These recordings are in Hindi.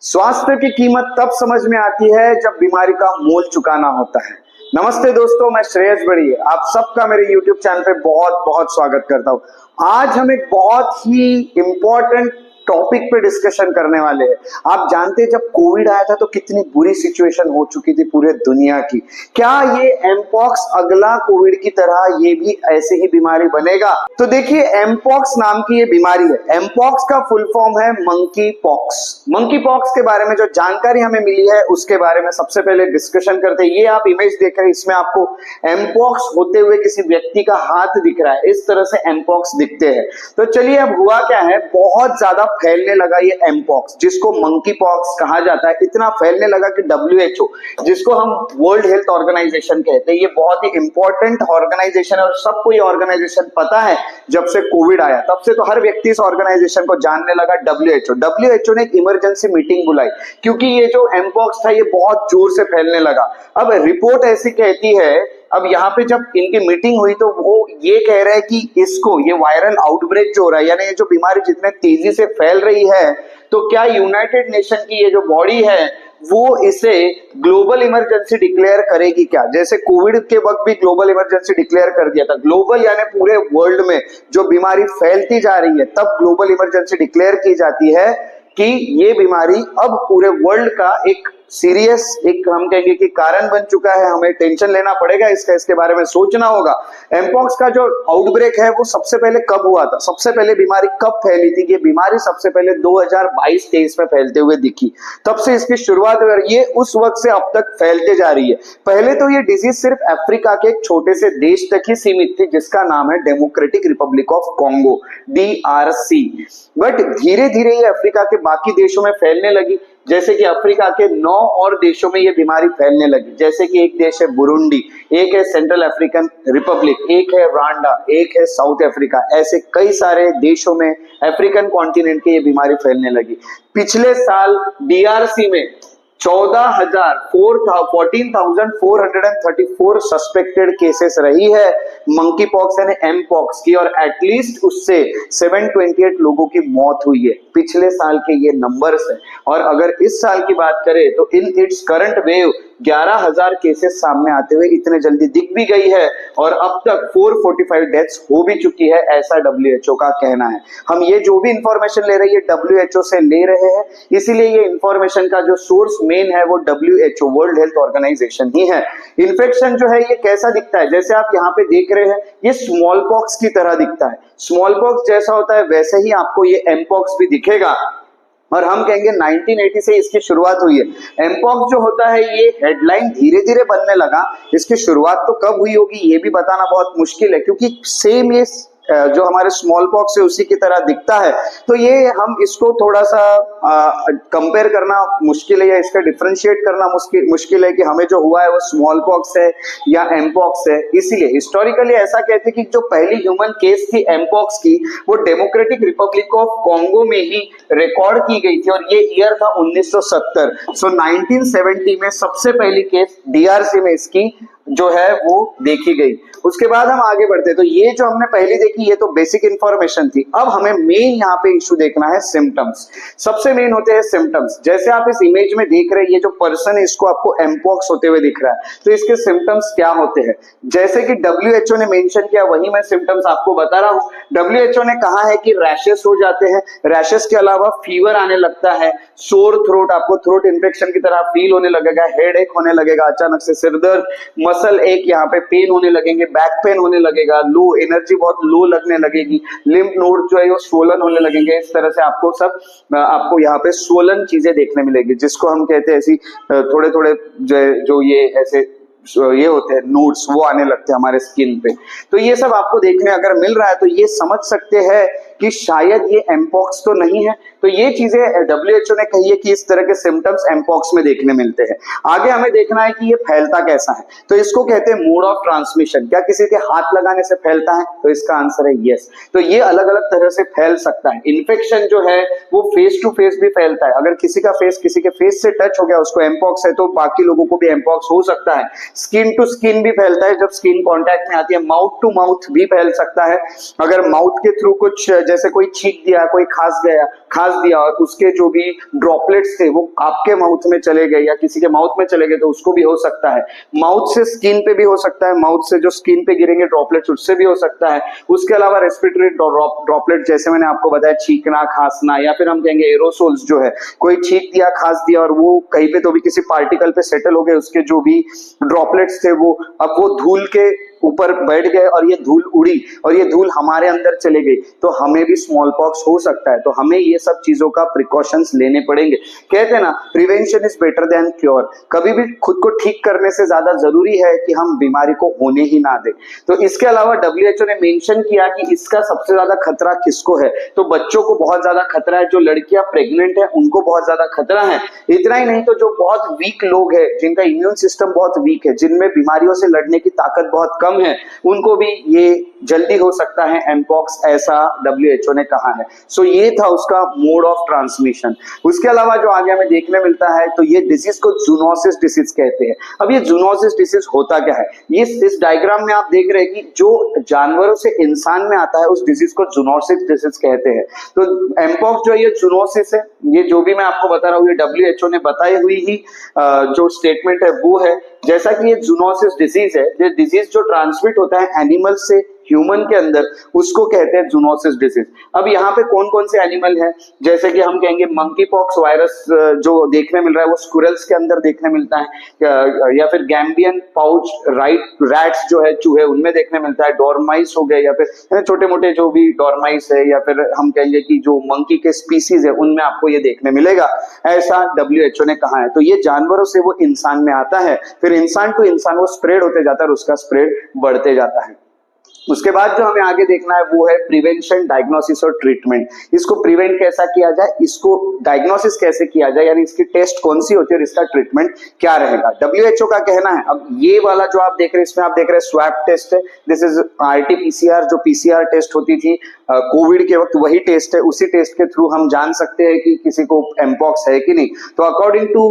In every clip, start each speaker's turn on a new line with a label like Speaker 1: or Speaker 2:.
Speaker 1: स्वास्थ्य की कीमत तब समझ में आती है जब बीमारी का मोल चुकाना होता है। नमस्ते दोस्तों, मैं श्रेयस बड़ी आप सबका मेरे YouTube चैनल पे बहुत बहुत स्वागत करता हूं। आज हम एक बहुत ही इंपॉर्टेंट टॉपिक पे डिस्कशन करने वाले हैं। आप जानते हैं जब कोविड आया था तो कितनी बुरी सिचुएशन हो चुकी थी पूरे दुनिया की। क्या ये एमपॉक्स अगला कोविड की तरह ये भी ऐसे ही बीमारी बनेगा? तो देखिए, एमपॉक्स नाम की ये बीमारी है। एमपॉक्स का फुल फॉर्म है मंकी पॉक्स। मंकी पॉक्स के बारे में जो जानकारी हमें मिली है उसके बारे में सबसे पहले डिस्कशन करते हैं। ये आप इमेज देख रहे हैं, इसमें आपको एमपॉक्स होते हुए किसी व्यक्ति का हाथ दिख रहा है। इस तरह से एमपॉक्स दिखते हैं। तो चलिए, अब हुआ क्या है, बहुत ज्यादा फैलने लगा ये एमपॉक्स, जिसको मंकी पॉक्स कहा जाता है। इतना फैलने लगा कि WHO, जिसको हम वर्ल्ड हेल्थ ऑर्गेनाइजेशन कहते हैं, ये बहुत ही इंपॉर्टेंट ऑर्गेनाइजेशन है और सबको ये ऑर्गेनाइजेशन पता है। जब से कोविड आया तब से तो हर व्यक्ति इस ऑर्गेनाइजेशन को जानने लगा। WHO ने एक इमरजेंसी मीटिंग बुलाई क्योंकि ये जो एमपॉक्स था ये बहुत जोर से फैलने लगा। अब रिपोर्ट ऐसी कहती है, अब यहाँ पे जब इनकी मीटिंग हुई तो वो ये कह रहे हैं कि इसको, ये वायरल आउटब्रेक जो हो रहा है, यानी ये जो बीमारी जितने तेजी से फैल रही है, तो क्या यूनाइटेड नेशन की ये जो बॉडी है वो इसे ग्लोबल इमरजेंसी डिक्लेयर करेगी क्या? जैसे कोविड के वक्त भी ग्लोबल इमरजेंसी डिक्लेयर कर दिया था। ग्लोबल यानी पूरे वर्ल्ड में जो बीमारी फैलती जा रही है, तब ग्लोबल इमरजेंसी डिक्लेयर की जाती है कि ये बीमारी अब पूरे वर्ल्ड का एक सीरियस, एक हम कहेंगे कि कारण बन चुका है। हमें टेंशन लेना पड़ेगा इसका, इसके बारे में सोचना होगा। एमपॉक्स का जो आउटब्रेक है वो सबसे पहले कब हुआ था, सबसे पहले बीमारी कब फैली थी? ये बीमारी सबसे पहले 2022-23 में फैलते हुए दिखी, तब से इसकी शुरुआत हुई और ये उस वक्त से अब तक फैलते जा रही है। पहले तो ये डिजीज सिर्फ अफ्रीका के एक छोटे से देश तक ही सीमित थी, जिसका नाम है democratic Republic of Congo, DRC। But धीरे धीरे ये अफ्रीका के बाकी देशों में फैलने लगी। जैसे कि अफ्रीका के 9 और देशों में ये बीमारी फैलने लगी। जैसे कि एक देश है बुरुंडी, एक है सेंट्रल अफ्रीकन रिपब्लिक, एक है रवांडा, एक है साउथ अफ्रीका। ऐसे कई सारे देशों में अफ्रीकन कॉन्टिनेंट की ये बीमारी फैलने लगी। पिछले साल DRC में 14,434 सस्पेक्टेड केसेस रही है मंकी पॉक्स यानी एमपॉक्स की, और एटलीस्ट उससे 728 लोगों की मौत हुई है। पिछले साल के ये नंबर्स हैं। और अगर इस साल की बात करें तो in its current wave 11,000 cases सामने आते हुए इतने जल्दी दिख भी गई है और अब तक 445 डेथ्स हो भी चुकी है, ऐसा WHO का कहना है। हम ये जो भी इंफॉर्मेशन ले रहे हैं WHO से ले रहे हैं, इसीलिए ये इंफॉर्मेशन का जो सोर्स मेन है वो WHO, वर्ल्ड हेल्थ ऑर्गेनाइजेशन ही है। इन्फेक्शन जो है ये कैसा दिखता है, जैसे आप यहाँ पे देख रहे हैं, ये स्मॉल पॉक्स की तरह दिखता है। स्मॉल पॉक्स जैसा होता है वैसे ही आपको ये एमपॉक्स भी दिखेगा। और हम कहेंगे 1980 से इसकी शुरुआत हुई है। एमपॉक्स जो होता है ये हेडलाइन धीरे धीरे बनने लगा। इसकी शुरुआत तो कब हुई होगी ये भी बताना बहुत मुश्किल है, क्योंकि सेम ये जो हमारे स्मॉल पॉक्स है उसी की तरह दिखता है। तो ये हम इसको थोड़ा सा कंपेयर करना मुश्किल है या इसका डिफरेंशिएट करना मुश्किल है कि हमें जो हुआ है वो स्मॉल पॉक्स है या एमपॉक्स है। इसीलिए हिस्टोरिकली ऐसा कहते हैं कि जो पहली ह्यूमन केस थी एमपॉक्स की वो डेमोक्रेटिक रिपब्लिक ऑफ कॉन्गो में ही रिकॉर्ड की गई थी और ये ईयर था 1970। सो 1970 में सबसे पहली केस DRC में इसकी जो है वो देखी गई। उसके बाद हम आगे बढ़ते, तो ये जो हमने पहले देखी ये तो बेसिक इंफॉर्मेशन थी। अब हमें मेन यहाँ पे इशू देखना है सिम्टम्स। सबसे मेन होते हैं सिम्टम्स। जैसे आप इस इमेज में देख रहे हैं, ये जो पर्सन है इसको आपको एमपॉक्स होते हुए दिख रहा है, तो इसके सिम्टम्स क्या होते हैं? जैसे कि WHO ने मेंशन किया वही मैं सिम्टम्स आपको बता रहा हूँ। WHO ने कहा है कि रैशेस हो जाते हैं, रैशेस के अलावा फीवर आने लगता है, सोर थ्रोट, आपको थ्रोट इन्फेक्शन की तरह फील होने लगेगा, हेड एक होने लगेगा, अचानक से सिर दर्द, मसल एक, यहाँ पे पेन होने लगेंगे, बैक पेन होने लगेगा, लो एनर्जी बहुत लो लगने लगेगी, लिम्फ नोड जो है वो स्वोलन होने लगेंगे। इस तरह से आपको यहाँ पे स्वोलन चीजें देखने मिलेगी, जिसको हम कहते हैं ऐसी थोड़े थोड़े जो ये ऐसे ये होते हैं नोड्स, वो आने लगते हैं हमारे स्किन पे। तो ये सब आपको देखने अगर मिल रहा है तो ये समझ सकते हैं कि शायद ये एमपॉक्स तो नहीं है। तो ये चीजें WHO ने कही है कि इस तरह के सिम्टम्स एमपॉक्स में देखने मिलते हैं। आगे हमें देखना है कि ये फैलता कैसा है, तो इसको कहते हैं मोड ऑफ ट्रांसमिशन। क्या किसी के हाथ लगाने से फैलता है? तो इसका आंसर है यस। तो ये अलग अलग तरह से फैल सकता है। इन्फेक्शन जो है वो फेस टू फेस भी फैलता है। अगर किसी का फेस किसी के फेस से टच हो गया, उसको एमपॉक्स है, तो बाकी लोगों को भी एमपॉक्स हो सकता है। स्किन टू स्किन भी फैलता है, जब स्किन कांटेक्ट में आती है। माउथ टू माउथ भी फैल सकता है, अगर माउथ के थ्रू कुछ जैसे कोई छींक दिया, कोई खांस दिया और उसके जो भी ड्रॉपलेट्स थे वो आपके माउथ में चले गए या किसी के माउथ में चले गए तो उसको भी हो सकता है। माउथ से स्किन पे भी हो सकता है, माउथ से जो स्किन पे गिरेंगे ड्रॉपलेट्स उससे भी हो सकता है। उसके अलावा रेस्पिरेटरी ड्रॉपलेट जैसे मैंने आपको बताया छींकना, खांसना, या फिर हम कहेंगे एरोसोल्स जो है, कोई छींक दिया, खांस दिया और वो कहीं पे तो भी किसी पार्टिकल पे सेटल हो गए, उसके जो भी ड्रॉपलेट्स थे वो अब वो धूल के ऊपर बैठ गए और ये धूल उड़ी और ये धूल हमारे अंदर चले गई तो हमें भी स्मॉल पॉक्स हो सकता है। तो हमें ये सब चीजों का प्रिकॉशंस लेने पड़ेंगे। कहते हैं ना, prevention is better than cure. कभी भी खुद को ठीक करने से ज्यादा जरूरी है कि हम बीमारी को होने ही ना दें। तो इसके अलावा WHO ने मेंशन किया कि इसका सबसे ज्यादा खतरा किसको है, तो बच्चों को बहुत ज्यादा खतरा है, जो लड़कियां प्रेग्नेंट है उनको बहुत ज्यादा खतरा है। इतना ही नहीं तो जो बहुत वीक लोग हैं, जिनका इम्यून सिस्टम बहुत वीक है, जिनमें बीमारियों से लड़ने की ताकत बहुत कम है, उनको भी ये जल्दी हो सकता है एमपॉक्स, ऐसा WHO ने कहा है। सो ये था उसका मोड ऑफ ट्रांसमिशन। उसके अलावा जो आगे हमें देखने मिलता है तो ये डिजीज को जूनोसिस डिसीज कहते हैं। अब ये जूनोसिस डिसीज होता क्या है, ये इस डायग्राम में आप देख रहे हैं कि जो जानवरों से इंसान में आता है उस डिजीज को जूनोसिस डिसीज कहते हैं। तो एमपॉक्स जो ये जूनोसिस है, ये जो भी मैं आपको बता रहा हूँ ये WHO ने बताई हुई ही जो स्टेटमेंट है वो है। जैसा कि ये जूनोसिस डिजीज है, ये डिजीज जो ट्रांसमिट होता है एनिमल से ह्यूमन के अंदर, उसको कहते हैं जूनोसिस डिसीज। अब यहाँ पे कौन कौन से एनिमल हैं, जैसे कि हम कहेंगे मंकी पॉक्स वायरस जो देखने मिल रहा है वो स्क्विरल्स के अंदर देखने मिलता है, या फिर गैम्बियन पाउच रैट्स जो है चूहे उनमें देखने मिलता है, डॉर्माइस हो गए या फिर छोटे मोटे जो भी डॉर्माइस है, या फिर हम कहेंगे कि जो मंकी के स्पीसीज है उनमें आपको ये देखने मिलेगा, ऐसा WHO ने कहा है। तो ये जानवरों से वो इंसान में आता है, फिर इंसान टू इंसान वो स्प्रेड होते जाता है और उसका स्प्रेड बढ़ते जाता है। उसके बाद जो हमें आगे देखना है वो है प्रिवेंशन, डायग्नोसिस और ट्रीटमेंट। इसको प्रिवेंट कैसा किया जाए, इसको डायग्नोसिस कैसे किया जाए, यानी इसकी टेस्ट कौन सी होती है और इसका ट्रीटमेंट क्या रहेगा। WHO का कहना है, अब ये वाला जो आप देख रहे हैं इसमें आप देख रहे हैं स्वैब टेस्ट है, दिस इज RT-PCR, जो PCR टेस्ट होती थी कोविड के वक्त, वही टेस्ट है। उसी टेस्ट के थ्रू हम जान सकते हैं कि किसी को एमपॉक्स है कि नहीं। तो अकॉर्डिंग टू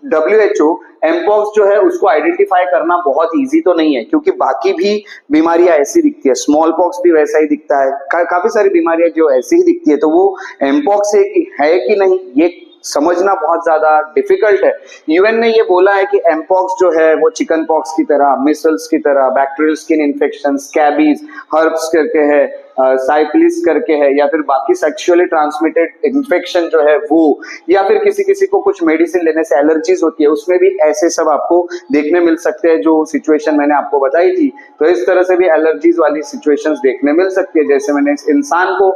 Speaker 1: WHO एमपॉक्स जो है उसको आइडेंटिफाई करना बहुत इजी तो नहीं है, क्योंकि बाकी भी बीमारियां ऐसी दिखती है, स्मॉल पॉक्स भी वैसा ही दिखता है, काफी सारी बीमारियां जो ऐसी ही दिखती है, तो वो एमपॉक्स है कि नहीं ये समझना बहुत ज्यादा डिफिकल्ट है। यूएन ने ये बोला है कि एमपॉक्स जो है वो चिकन पॉक्स की तरह, मिसल्स की तरह, bacterial skin infection, scabies, herpes करके है, साइफिलिस करके है, या फिर बाकी सेक्सुअली ट्रांसमिटेड इन्फेक्शन जो है वो, या फिर किसी किसी को कुछ मेडिसिन लेने से एलर्जीज होती है, उसमें भी ऐसे सब आपको देखने मिल सकते हैं जो सिचुएशन मैंने आपको बताई थी। तो इस तरह से भी एलर्जीज वाली सिचुएशंस देखने मिल सकती है, जैसे मैंने इस इंसान को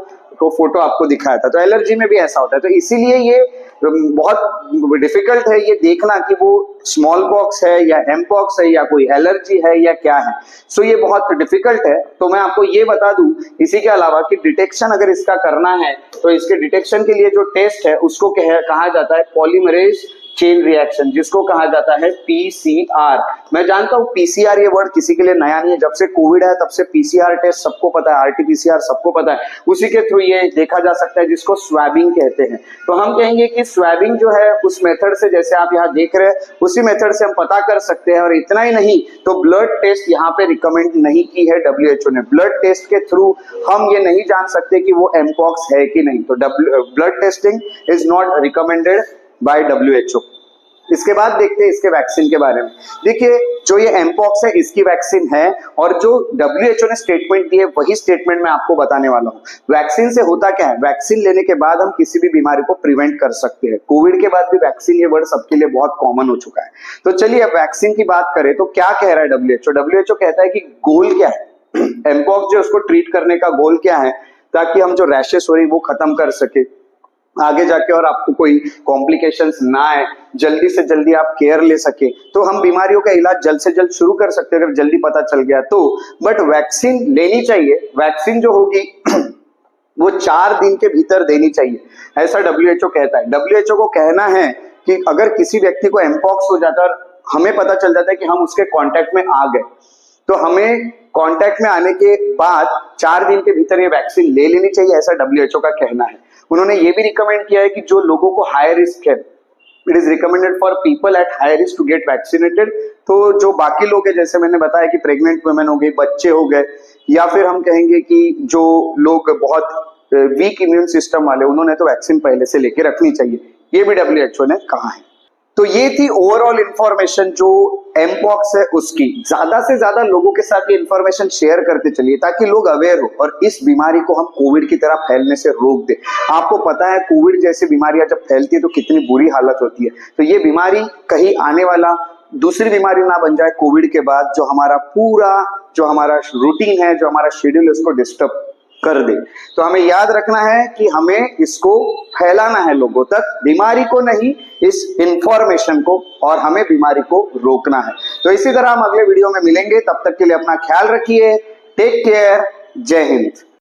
Speaker 1: फोटो आपको दिखाया था। तो एलर्जी में भी ऐसा होता है, तो इसीलिए ये बहुत डिफिकल्ट है ये देखना कि वो स्मॉल पॉक्स है या एमपॉक्स है या कोई एलर्जी है या क्या है। सो ये बहुत डिफिकल्ट है। तो मैं आपको ये बता दूं इसी के अलावा कि डिटेक्शन अगर इसका करना है तो इसके डिटेक्शन के लिए जो टेस्ट है उसको कहा जाता है पॉलीमरेज चेन रिएक्शन, जिसको कहा जाता है PCR। मैं जानता हूं PCR ये वर्ड किसी के लिए नया नहीं है, जब से कोविड है तब से PCR टेस्ट सबको पता है, RT-PCR सबको पता है, उसी के थ्रू ये देखा जा सकता है, जिसको स्वैबिंग कहते हैं। तो हम कहेंगे कि स्वैबिंग जो है उस मेथड से, जैसे आप यहाँ देख रहे हैं उसी मेथड से हम पता कर सकते हैं। और इतना ही नहीं तो ब्लड टेस्ट यहाँ पे रिकमेंड नहीं की है WHO ने। ब्लड टेस्ट के थ्रू हम ये नहीं जान सकते कि वो एमपॉक्स है कि नहीं, तो blood testing is not recommended by WHO। इसके बाद देखते हैं इसके वैक्सीन के बारे में। देखिए जो ये एमपॉक्स है इसकी वैक्सीन है, और जो WHO ने स्टेटमेंट दी है वही स्टेटमेंट मैं आपको बताने वाला हूँ। वैक्सीन से होता क्या है, वैक्सीन लेने के बाद हम किसी भी बीमारी को प्रिवेंट कर सकते हैं। कोविड के बाद भी वैक्सीन ये वर्ड सबके लिए बहुत कॉमन हो चुका है। तो चलिए अब वैक्सीन की बात करें तो क्या कह रहा है WHO कहता है कि गोल क्या है, एमपॉक्स जो उसको ट्रीट करने का गोल क्या है, ताकि हम जो रैशेस हो रही वो खत्म कर सके आगे जाके, और आपको कोई कॉम्प्लिकेशंस ना आए, जल्दी से जल्दी आप केयर ले सके, तो हम बीमारियों का इलाज जल्द से जल्द शुरू कर सकते हैं अगर जल्दी पता चल गया तो। बट वैक्सीन लेनी चाहिए, वैक्सीन जो होगी वो 4 दिन के भीतर देनी चाहिए, ऐसा WHO कहता है। WHO को कहना है कि अगर किसी व्यक्ति को एमपॉक्स हो जाता है और हमें पता चल जाता है कि हम उसके कांटेक्ट में आ गए, तो हमें कांटेक्ट में आने के बाद 4 दिन के भीतर ये वैक्सीन ले लेनी चाहिए, ऐसा WHO का कहना है। उन्होंने ये भी रिकमेंड किया है कि जो लोगों को हाई रिस्क है, it is recommended for people at high risk to get vaccinated. तो जो बाकी लोग हैं, जैसे मैंने बताया कि प्रेग्नेंट वुमेन हो गई, बच्चे हो गए, या फिर हम कहेंगे कि जो लोग बहुत वीक इम्यून सिस्टम वाले, उन्होंने तो वैक्सीन पहले से लेके रखनी चाहिए, ये भी WHO ने कहा है। तो ये थी ओवरऑल इंफॉर्मेशन जो एमपॉक्स है उसकी। ज्यादा से ज्यादा लोगों के साथ ये इंफॉर्मेशन शेयर करते चलिए ताकि लोग अवेयर हो और इस बीमारी को हम कोविड की तरह फैलने से रोक दे। आपको पता है कोविड जैसी बीमारियां जब फैलती है तो कितनी बुरी हालत होती है। तो ये बीमारी कहीं आने वाला दूसरी बीमारी ना बन जाए कोविड के बाद, जो हमारा रूटीन है, जो हमारा शेड्यूल है, उसको डिस्टर्ब कर दे। तो हमें याद रखना है कि हमें इसको फैलाना है लोगों तक, बीमारी को नहीं, इस इंफॉर्मेशन को, और हमें बीमारी को रोकना है। तो इसी तरह हम अगले वीडियो में मिलेंगे, तब तक के लिए अपना ख्याल रखिए। Take care. जय हिंद।